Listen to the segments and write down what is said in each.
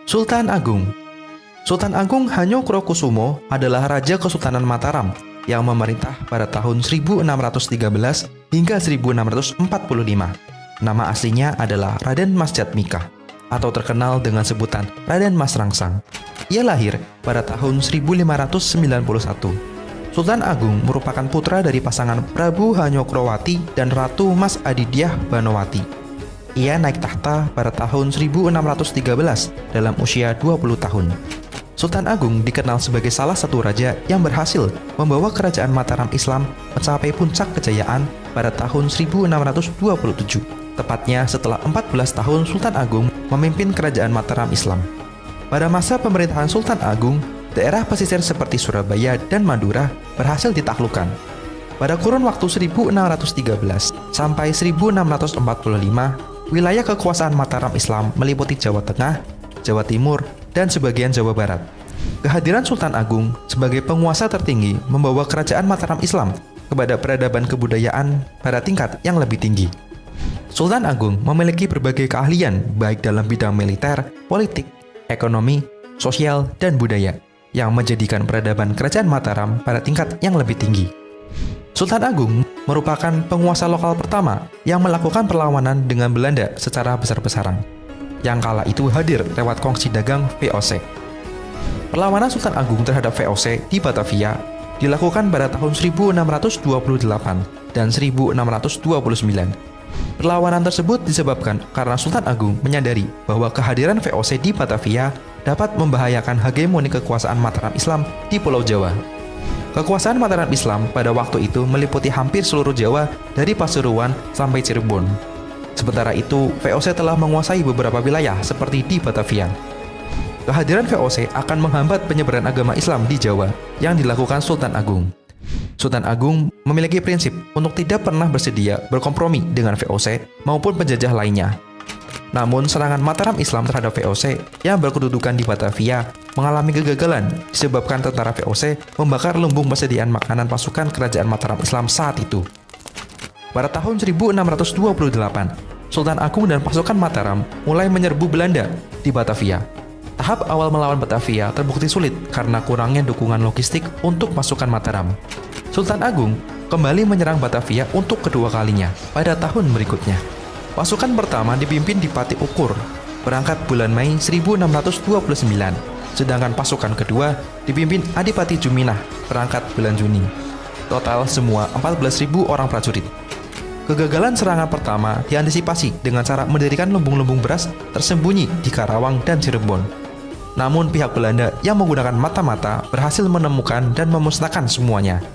Sultan Agung. Sultan Agung Hanyokrokusumo adalah Raja Kesultanan Mataram yang memerintah pada tahun 1613 hingga 1645. Nama aslinya adalah Raden Mas Jatmika atau terkenal dengan sebutan Raden Mas Rangsang. Ia lahir pada tahun 1591. Sultan Agung merupakan putra dari pasangan Prabu Hanyokrowati dan Ratu Mas Adidyah Banowati. Ia naik tahta pada tahun 1613 dalam usia 20 tahun. Sultan Agung dikenal sebagai salah satu raja yang berhasil membawa kerajaan Mataram Islam mencapai puncak kejayaan pada tahun 1627, tepatnya setelah 14 tahun Sultan Agung memimpin kerajaan Mataram Islam. Pada masa pemerintahan Sultan Agung, daerah pesisir seperti Surabaya dan Madura berhasil ditaklukkan. Pada kurun waktu 1613 sampai 1645, wilayah kekuasaan Mataram Islam meliputi Jawa Tengah, Jawa Timur, dan sebagian Jawa Barat. Kehadiran Sultan Agung sebagai penguasa tertinggi membawa kerajaan Mataram Islam kepada peradaban kebudayaan pada tingkat yang lebih tinggi. Sultan Agung memiliki berbagai keahlian baik dalam bidang militer, politik, ekonomi, sosial, dan budaya yang menjadikan peradaban kerajaan Mataram pada tingkat yang lebih tinggi. Sultan Agung merupakan penguasa lokal pertama yang melakukan perlawanan dengan Belanda secara besar-besaran, yang kala itu hadir lewat kongsi dagang VOC. Perlawanan Sultan Agung terhadap VOC di Batavia dilakukan pada tahun 1628 dan 1629. Perlawanan tersebut disebabkan karena Sultan Agung menyadari bahwa kehadiran VOC di Batavia dapat membahayakan hegemoni kekuasaan Mataram Islam di Pulau Jawa. Kekuasaan Mataram Islam pada waktu itu meliputi hampir seluruh Jawa dari Pasuruan sampai Cirebon. Sementara itu, VOC telah menguasai beberapa wilayah seperti di Batavia. Kehadiran VOC akan menghambat penyebaran agama Islam di Jawa yang dilakukan Sultan Agung. Sultan Agung memiliki prinsip untuk tidak pernah bersedia berkompromi dengan VOC maupun penjajah lainnya. Namun, serangan Mataram Islam terhadap VOC yang berkedudukan di Batavia mengalami kegagalan disebabkan tentara VOC membakar lumbung persediaan makanan pasukan kerajaan Mataram Islam saat itu. Pada tahun 1628, Sultan Agung dan pasukan Mataram mulai menyerbu Belanda di Batavia. Tahap awal melawan Batavia terbukti sulit karena kurangnya dukungan logistik untuk pasukan Mataram. Sultan Agung kembali menyerang Batavia untuk kedua kalinya pada tahun berikutnya. Pasukan pertama dipimpin Dipati Ukur, berangkat bulan Mei 1629, sedangkan pasukan kedua dipimpin Adipati Juminah, berangkat bulan Juni. Total semua 14.000 orang prajurit. Kegagalan serangan pertama diantisipasi dengan cara mendirikan lumbung-lumbung beras tersembunyi di Karawang dan Cirebon. Namun pihak Belanda yang menggunakan mata-mata berhasil menemukan dan memusnahkan semuanya.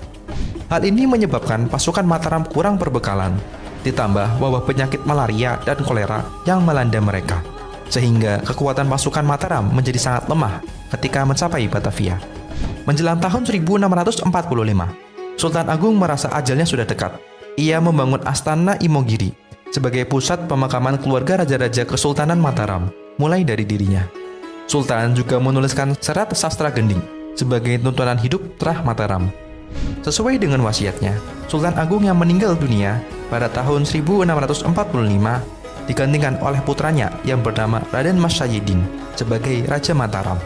Hal ini menyebabkan pasukan Mataram kurang perbekalan, ditambah wabah penyakit malaria dan kolera yang melanda mereka, sehingga kekuatan pasukan Mataram menjadi sangat lemah ketika mencapai Batavia. Menjelang tahun 1645, Sultan Agung merasa ajalnya sudah dekat. Ia membangun Astana Imogiri sebagai pusat pemakaman keluarga raja-raja Kesultanan Mataram, mulai dari dirinya. Sultan juga menuliskan Serat Sastra Gending sebagai tuntunan hidup Trah Mataram. Sesuai dengan wasiatnya, Sultan Agung yang meninggal dunia pada tahun 1645 digantikan oleh putranya yang bernama Raden Mas Sayidin sebagai Raja Mataram.